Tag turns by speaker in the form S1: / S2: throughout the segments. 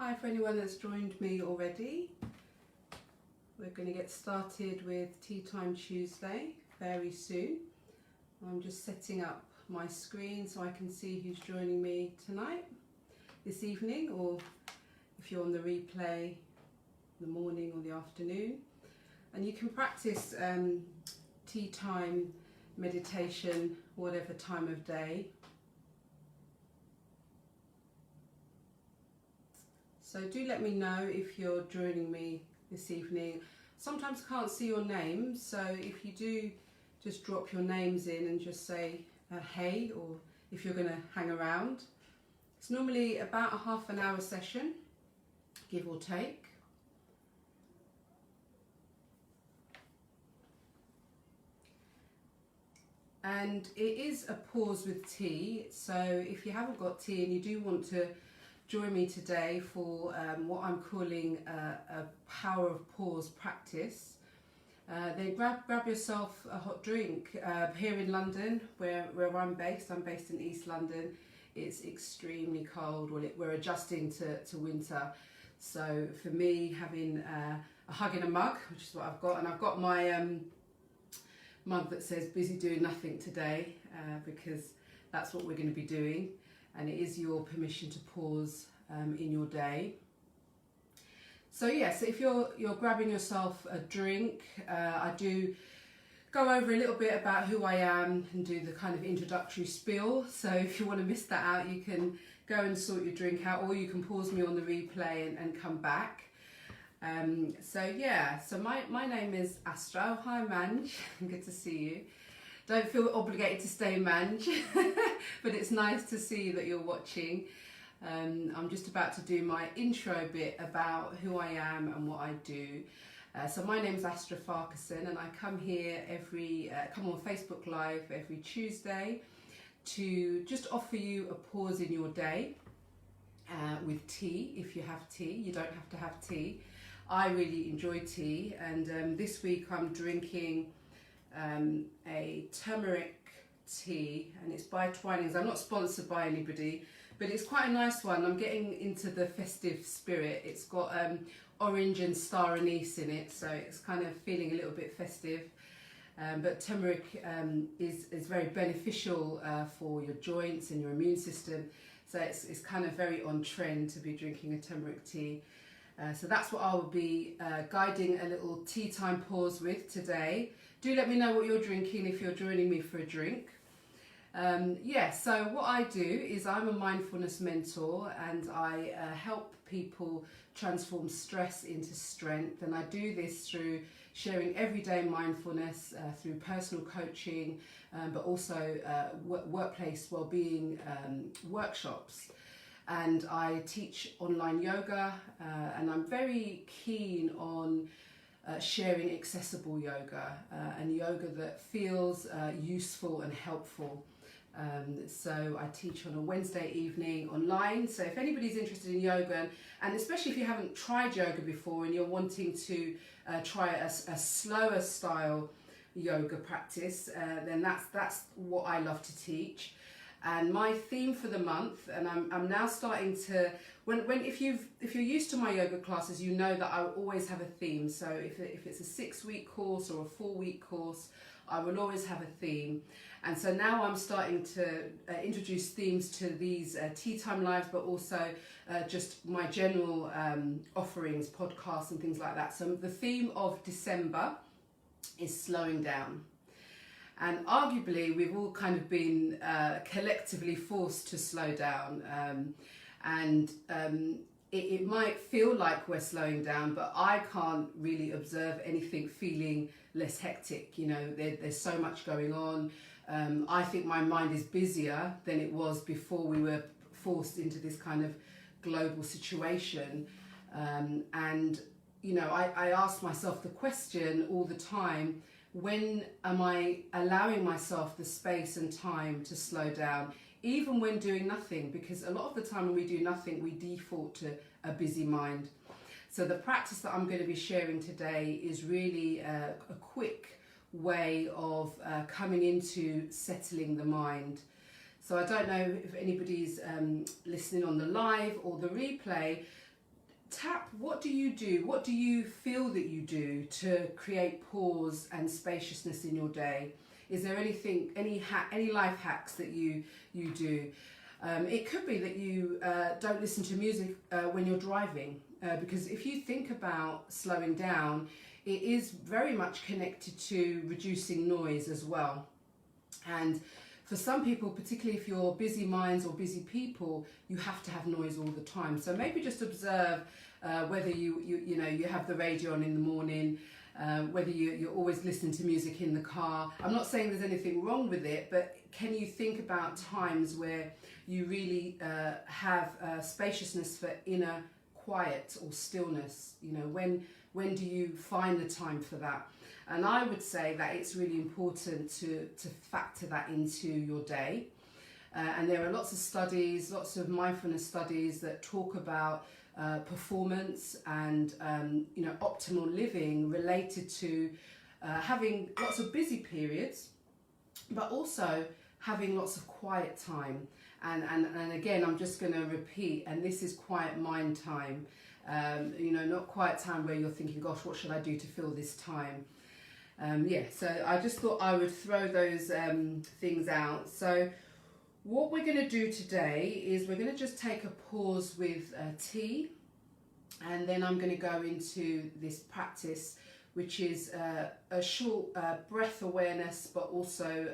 S1: Hi for anyone that's joined me already. We're going to get started with Teatime Tuesday very soon. I'm just setting up my screen so I can see who's joining me tonight, this evening, or if you're on the replay, the morning or the afternoon. And you can practice tea time meditation, whatever time of day. So do let me know if you're joining me this evening. Sometimes I can't see your name, so if you do, just drop your names in and just say hey, or if you're going to hang around. It's normally about a half an hour session, give or take. And it is a pause with tea, so if you haven't got tea and you do want to join me today for what I'm calling a power of pause practice, then grab yourself a hot drink. Here in London, where I'm based in East London, it's extremely cold. Well, we're adjusting to winter, so for me, having a hug in a mug, which is what I've got, and I've got my mug that says busy doing nothing today, because that's what we're going to be doing. And it is your permission to pause in your day. So yes, if you're grabbing yourself a drink, I do go over a little bit about who I am and do the kind of introductory spiel. So if you want to miss that out, you can go and sort your drink out, or you can pause me on the replay and come back. So my name is Astra. Oh, hi Manj, good to see you. Don't feel obligated to stay, Manj, but it's nice to see that you're watching. I'm just about to do my intro bit about who I am and what I do. So my name's Astra Farquharson, and I come here come on Facebook Live every Tuesday to just offer you a pause in your day with tea. If you have tea, you don't have to have tea. I really enjoy tea, and this week I'm drinking a turmeric tea, and it's by Twinings. I'm not sponsored by anybody, but it's quite a nice one. I'm getting into the festive spirit. It's got orange and star anise in it, so it's kind of feeling a little bit festive. But turmeric is very beneficial for your joints and your immune system, so it's kind of very on trend to be drinking a turmeric tea. So that's what I will be guiding a little tea time pause with today. Do let me know what you're drinking if you're joining me for a drink. So what I do is I'm a mindfulness mentor, and I help people transform stress into strength, and I do this through sharing everyday mindfulness through personal coaching, but also workplace well-being workshops. And I teach online yoga, and I'm very keen on sharing accessible yoga and yoga that feels useful and helpful. So I teach on a Wednesday evening online. So if anybody's interested in yoga, and especially if you haven't tried yoga before and you're wanting to try a slower style yoga practice, then that's what I love to teach. And my theme for the month, and I'm now starting to, if you're used to my yoga classes, you know that I always have a theme. So if it's a 6-week course or a 4-week course, I will always have a theme. And so now I'm starting to introduce themes to these tea time lives, but also just my general offerings, podcasts and things like that. So the theme of December is slowing down. And arguably, we've all kind of been collectively forced to slow down. It might feel like we're slowing down, but I can't really observe anything feeling less hectic. You know, there's so much going on. I think my mind is busier than it was before we were forced into this kind of global situation. You know, I ask myself the question all the time, when am I allowing myself the space and time to slow down, even when doing nothing? Because a lot of the time when we do nothing, we default to a busy mind. So the practice that I'm going to be sharing today is really a quick way of coming into settling the mind. So I don't know if anybody's listening on the live or the replay, tap, what do you do? What do you feel that you do to create pause and spaciousness in your day? Is there anything, any life hacks that you do? It could be that you don't listen to music when you're driving, because if you think about slowing down, it is very much connected to reducing noise as well. And for some people, particularly if you're busy minds or busy people, you have to have noise all the time. So maybe just observe whether you have the radio on in the morning, whether you're always listening to music in the car. I'm not saying there's anything wrong with it, but can you think about times where you really have spaciousness for inner quiet or stillness? When do you find the time for that? And I would say that it's really important to factor that into your day. And there are lots of studies, lots of mindfulness studies that talk about performance and optimal living related to having lots of busy periods, but also having lots of quiet time. And again, I'm just going to repeat, and this is quiet mind time. Not quiet time where you're thinking, gosh, what should I do to fill this time? So I just thought I would throw those things out. So what we're going to do today is we're going to just take a pause with tea, and then I'm going to go into this practice, which is a short breath awareness, but also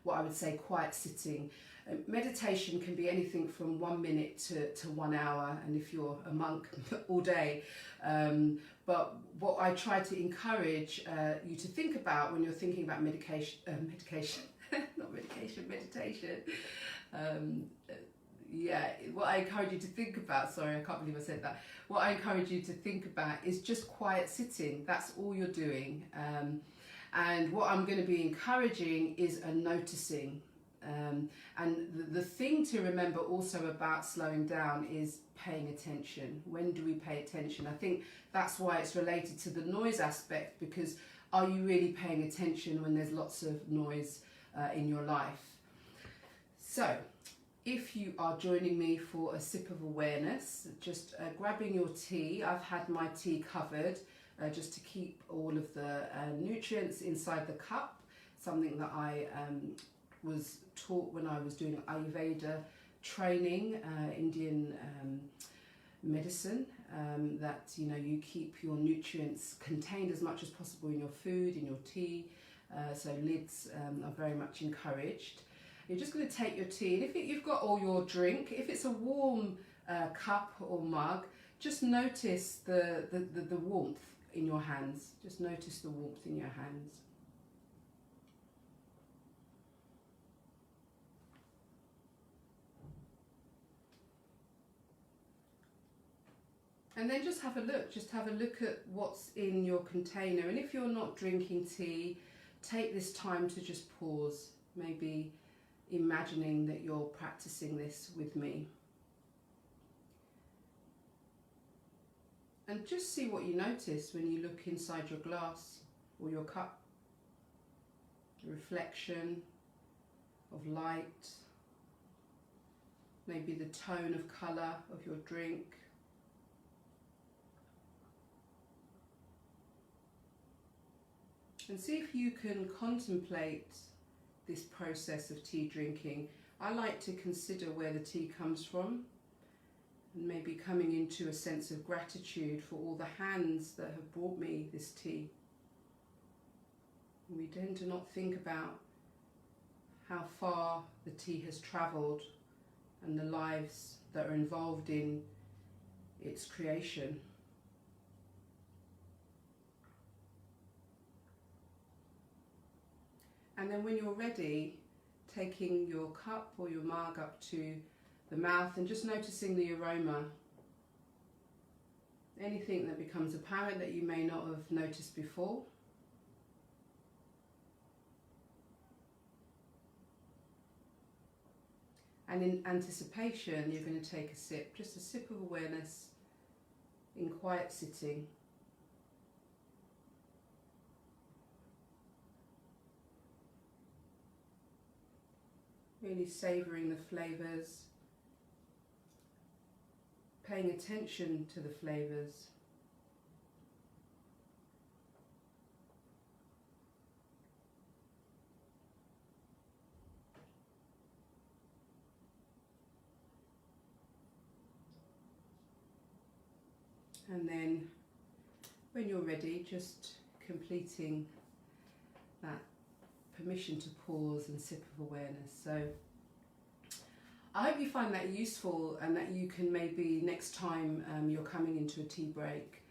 S1: what I would say quiet sitting. Meditation can be anything from 1 minute to 1 hour, and if you're a monk, all day. But what I try to encourage you to think about when you're thinking about meditation, what I encourage you to think about, sorry, I can't believe I said that. What I encourage you to think about is just quiet sitting. That's all you're doing. And what I'm going to be encouraging is a noticing. And the thing to remember also about slowing down is paying attention. When do we pay attention? I think that's why it's related to the noise aspect, because are you really paying attention when there's lots of noise in your life? So if you are joining me for a sip of awareness, just grabbing your tea. I've had my tea covered just to keep all of the nutrients inside the cup, something that I was taught when I was doing Ayurveda training, Indian medicine, that you keep your nutrients contained as much as possible in your food, in your tea, so lids are very much encouraged. You're just going to take your tea, and if you've got all your drink, if it's a warm cup or mug, just notice the warmth in your hands. Just notice the warmth in your hands. And then just have a look at what's in your container. And if you're not drinking tea, take this time to just pause, maybe imagining that you're practicing this with me. And just see what you notice when you look inside your glass or your cup. The reflection of light, maybe the tone of colour of your drink. And see if you can contemplate this process of tea drinking. I like to consider where the tea comes from, and maybe coming into a sense of gratitude for all the hands that have brought me this tea. And we tend to not think about how far the tea has travelled and the lives that are involved in its creation. And then when you're ready, taking your cup or your mug up to the mouth and just noticing the aroma. Anything that becomes apparent that you may not have noticed before. And in anticipation, you're going to take a sip, just a sip of awareness in quiet sitting. Really savouring the flavours, paying attention to the flavours. And then when you're ready, just completing that permission to pause and sip of awareness. So I hope you find that useful, and that you can maybe next time you're coming into a tea break,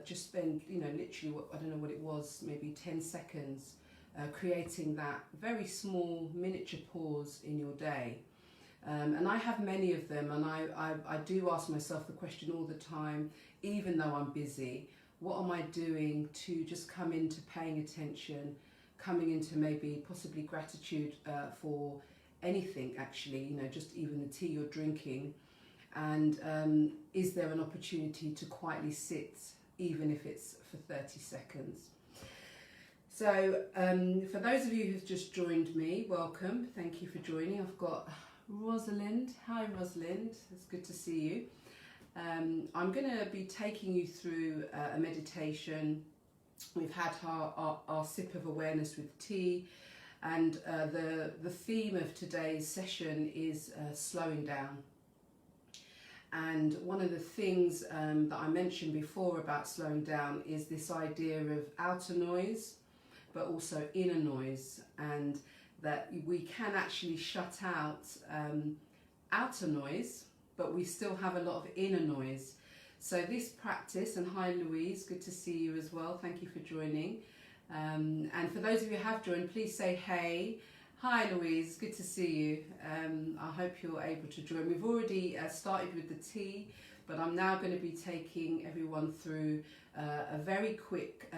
S1: just spend, literally, I don't know what it was, maybe 10 seconds creating that very small miniature pause in your day. And I have many of them, and I do ask myself the question all the time, even though I'm busy, what am I doing to just come into paying attention, coming into maybe possibly gratitude for anything, actually, just even the tea you're drinking, and is there an opportunity to quietly sit, even if it's for 30 seconds. So for those of you who've just joined me, welcome, thank you for joining. I've got Rosalind. Hi Rosalind, it's good to see you. I'm going to be taking you through a meditation. We've had our sip of awareness with tea, and the theme of today's session is slowing down. And one of the things that I mentioned before about slowing down is this idea of outer noise but also inner noise, and that we can actually shut out outer noise, but we still have a lot of inner noise. So this practice, and hi Louise, good to see you as well, thank you for joining. And for those of you who have joined, please say hey. Hi Louise, good to see you. I hope you're able to join. We've already started with the tea, but I'm now going to be taking everyone through a very quick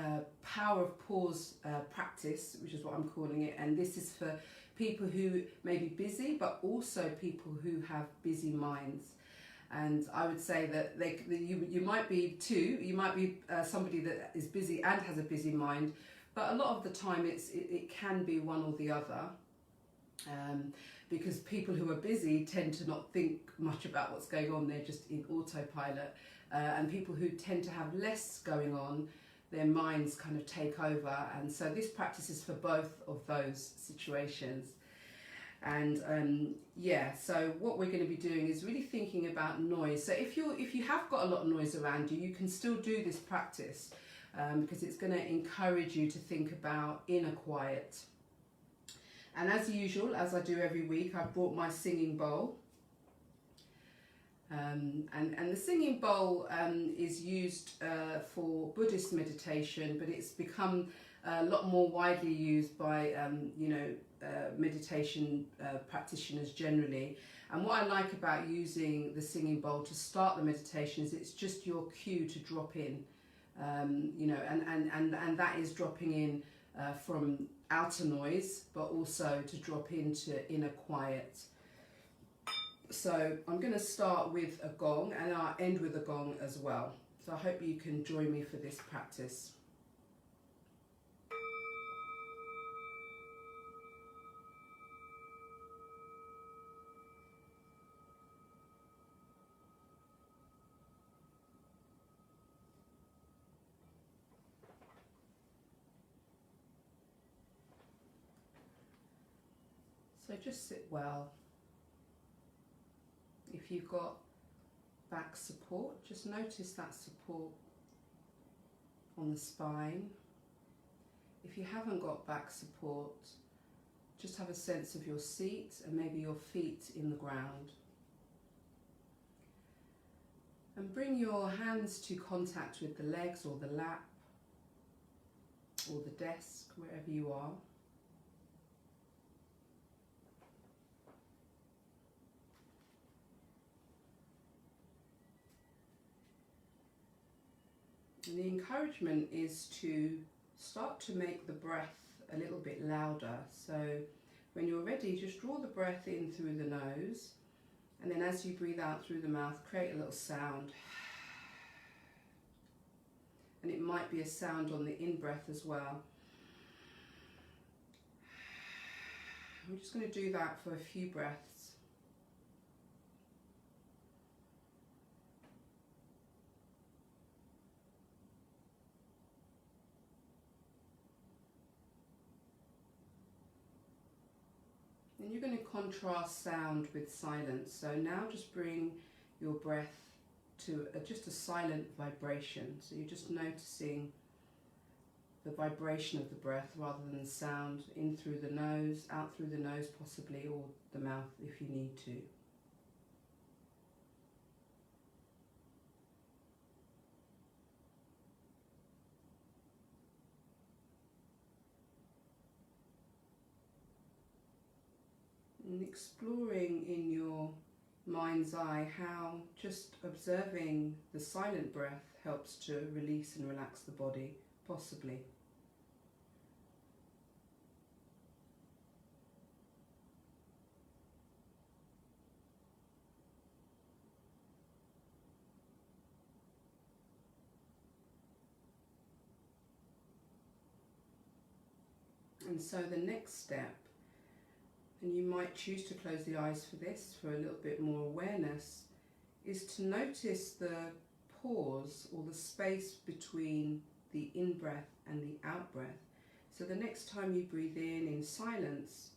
S1: power of pause practice, which is what I'm calling it. And this is for people who may be busy, but also people who have busy minds. And I would say that you might be too. You might be somebody that is busy and has a busy mind, but a lot of the time it can be one or the other. Because people who are busy tend to not think much about what's going on, they're just in autopilot. And people who tend to have less going on, their minds kind of take over. And so this practice is for both of those situations. And so what we're going to be doing is really thinking about noise. So if you have got a lot of noise around you, you can still do this practice because it's going to encourage you to think about inner quiet. And as usual, as I do every week, I've brought my singing bowl. And the singing bowl is used for Buddhist meditation, but it's become a lot more widely used by meditation practitioners generally. And what I like about using the singing bowl to start the meditation is it's just your cue to drop in, and that is dropping in from outer noise, but also to drop into inner quiet. So I'm going to start with a gong, and I'll end with a gong as well. So I hope you can join me for this practice. So just sit well. If you've got back support, just notice that support on the spine. If you haven't got back support, just have a sense of your seat and maybe your feet in the ground. And bring your hands to contact with the legs or the lap or the desk, wherever you are. And the encouragement is to start to make the breath a little bit louder. So when you're ready, just draw the breath in through the nose, and then as you breathe out through the mouth, create a little sound. And it might be a sound on the in-breath as well. We're just going to do that for a few breaths. And you're going to contrast sound with silence. So now just bring your breath to just a silent vibration. So you're just noticing the vibration of the breath rather than the sound, in through the nose, out through the nose possibly, or the mouth if you need to. And exploring in your mind's eye how just observing the silent breath helps to release and relax the body, possibly. And so the next step, and you might choose to close the eyes for this, for a little bit more awareness, is to notice the pause or the space between the in-breath and the out-breath. So the next time you breathe in silence,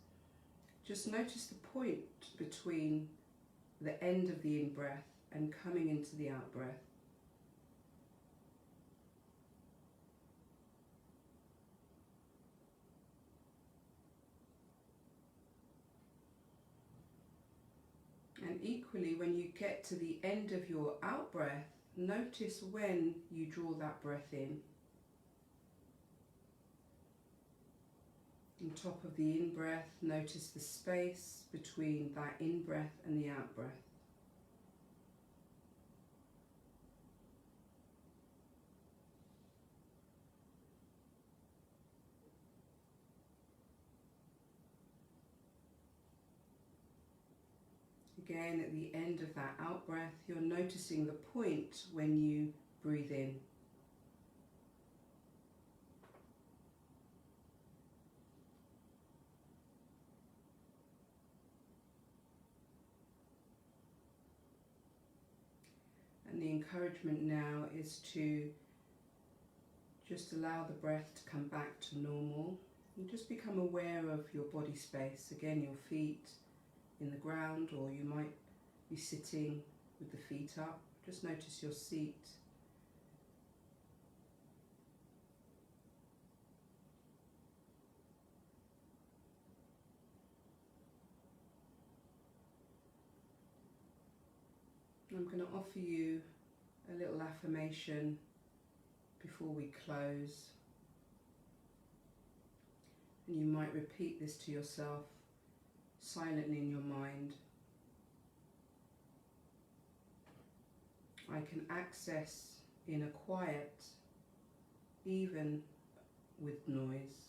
S1: just notice the point between the end of the in-breath and coming into the out-breath. And equally, when you get to the end of your out-breath, notice when you draw that breath in. On top of the in-breath, notice the space between that in-breath and the out-breath. Again, at the end of that out-breath, you're noticing the point when you breathe in. And the encouragement now is to just allow the breath to come back to normal. You just become aware of your body space. Again, your feet in the ground, or you might be sitting with the feet up. Just notice your seat. I'm going to offer you a little affirmation before we close. And you might repeat this to yourself silently in your mind. I can access inner quiet even with noise.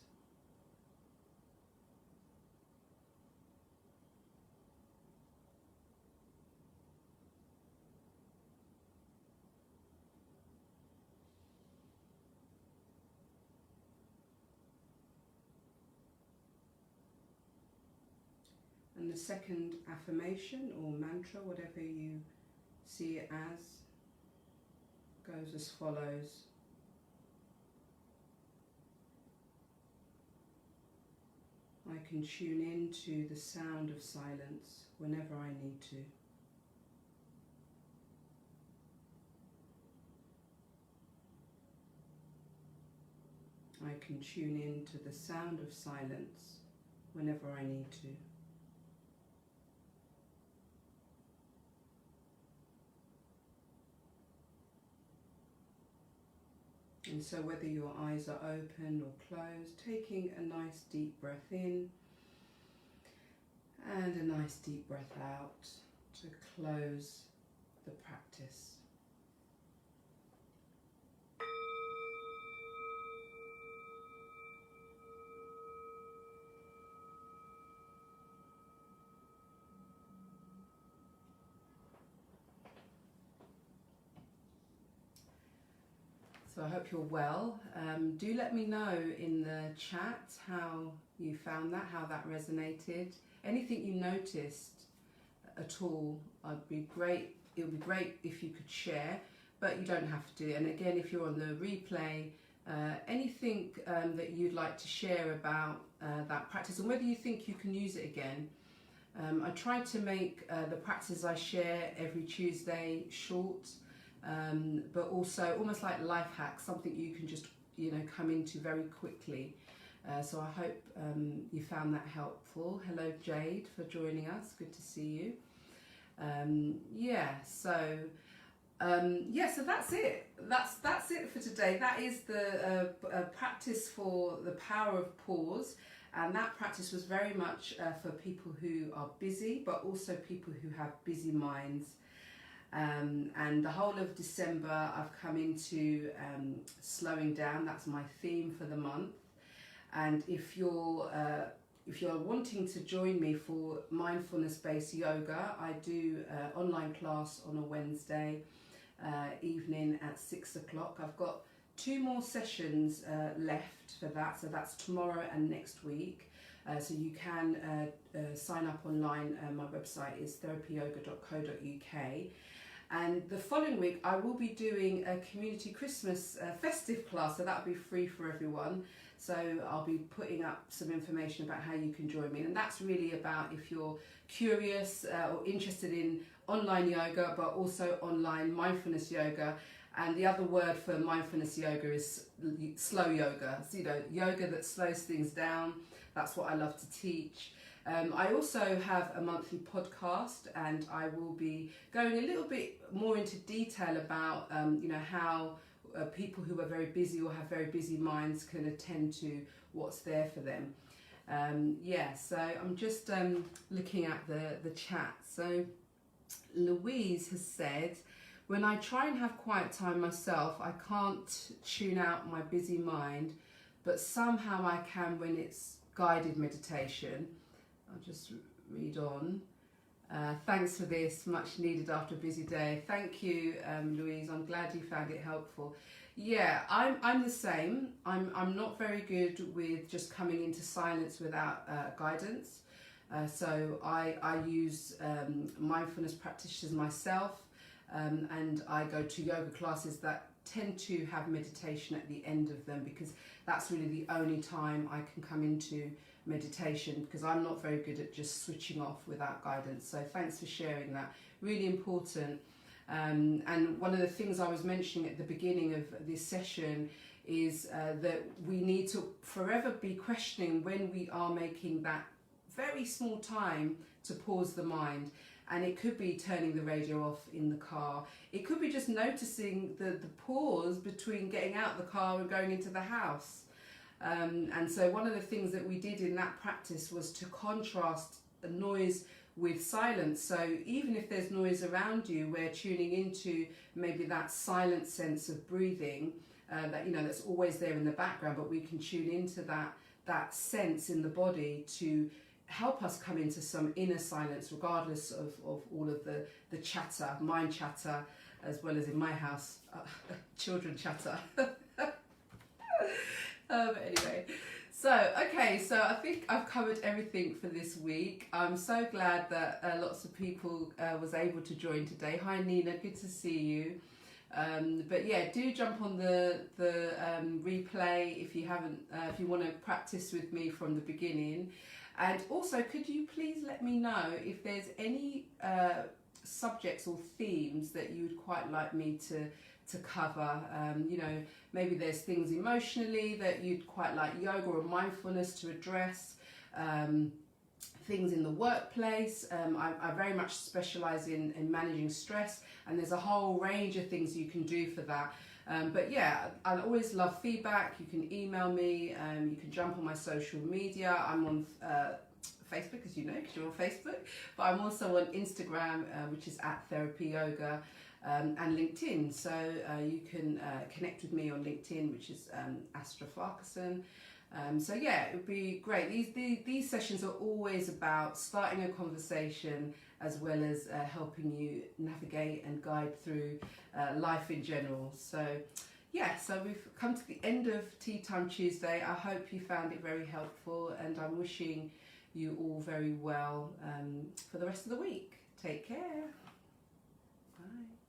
S1: And the second affirmation or mantra, whatever you see it as, goes as follows. I can tune in to the sound of silence whenever I need to. I can tune in to the sound of silence whenever I need to. And so whether your eyes are open or closed, taking a nice deep breath in and a nice deep breath out to close the practice. So I hope you're well. Do let me know in the chat how you found that, how that resonated. Anything you noticed at all, it would be great if you could share, but you don't have to. And again, if you're on the replay, anything that you'd like to share about that practice and whether you think you can use it again, I try to make the practices I share every Tuesday short, but also almost like life hacks, something you can just come into very quickly. So I hope you found that helpful. Hello Jade for joining us, good to see you. So that's it. That's it for today. That is the practice for the power of pause, and that practice was very much for people who are busy, but also people who have busy minds. And the whole of December, I've come into slowing down. That's my theme for the month. And if you're wanting to join me for mindfulness-based yoga, I do an online class on a Wednesday evening at 6 o'clock. I've got 2 more sessions left for that, so that's tomorrow and next week. So you can sign up online. My website is therapyyoga.co.uk. And the following week I will be doing a community Christmas festive class, so that'll be free for everyone. So I'll be putting up some information about how you can join me, and that's really about if you're curious or interested in online yoga, but also online mindfulness yoga. And the other word for mindfulness yoga is slow yoga. So, yoga that slows things down. That's what I love to teach. I also have a monthly podcast, and I will be going a little bit more into detail about how people who are very busy or have very busy minds can attend to what's there for them. So I'm just looking at the chat. So Louise has said, when I try and have quiet time myself, I can't tune out my busy mind, but somehow I can when it's guided meditation. I'll just read on. Thanks for this, much needed after a busy day. Thank you, Louise. I'm glad you found it helpful. Yeah, I'm the same. I'm not very good with just coming into silence without guidance. So I use mindfulness practitioners myself, and I go to yoga classes that tend to have meditation at the end of them, because that's really the only time I can come into meditation, because I'm not very good at just switching off without guidance. So thanks for sharing that, really important. And one of the things I was mentioning at the beginning of this session is that we need to forever be questioning when we are making that very small time to pause the mind. And it could be turning the radio off in the car. It could be just noticing the pause between getting out of the car and going into the house. And so one of the things that we did in that practice was to contrast the noise with silence. So even if there's noise around you, we're tuning into maybe that silent sense of breathing that's always there in the background, but we can tune into that sense in the body to help us come into some inner silence, regardless of all of the chatter, mind chatter, as well as in my house, children chatter. Anyway, so I think I've covered everything for this week. I'm so glad that lots of people was able to join today. Hi Nina, good to see you. But yeah, do jump on the replay if you haven't, if you want to practice with me from the beginning. And also, could you please let me know if there's any subjects or themes that you would quite like me to cover. Maybe there's things emotionally that you'd quite like yoga or mindfulness to address, things in the workplace. I very much specialize in managing stress, and there's a whole range of things you can do for that. But yeah, I always love feedback. You can email me, you can jump on my social media. I'm on Facebook, as you know, because you're on Facebook, but I'm also on Instagram, which is @therapyyoga. And LinkedIn, so you can connect with me on LinkedIn, which is Astra Farquharson. So yeah, it would be great. These sessions are always about starting a conversation, as well as helping you navigate and guide through life in general. So yeah, so we've come to the end of Teatime Tuesday. I hope you found it very helpful, and I'm wishing you all very well for the rest of the week. Take care. Bye.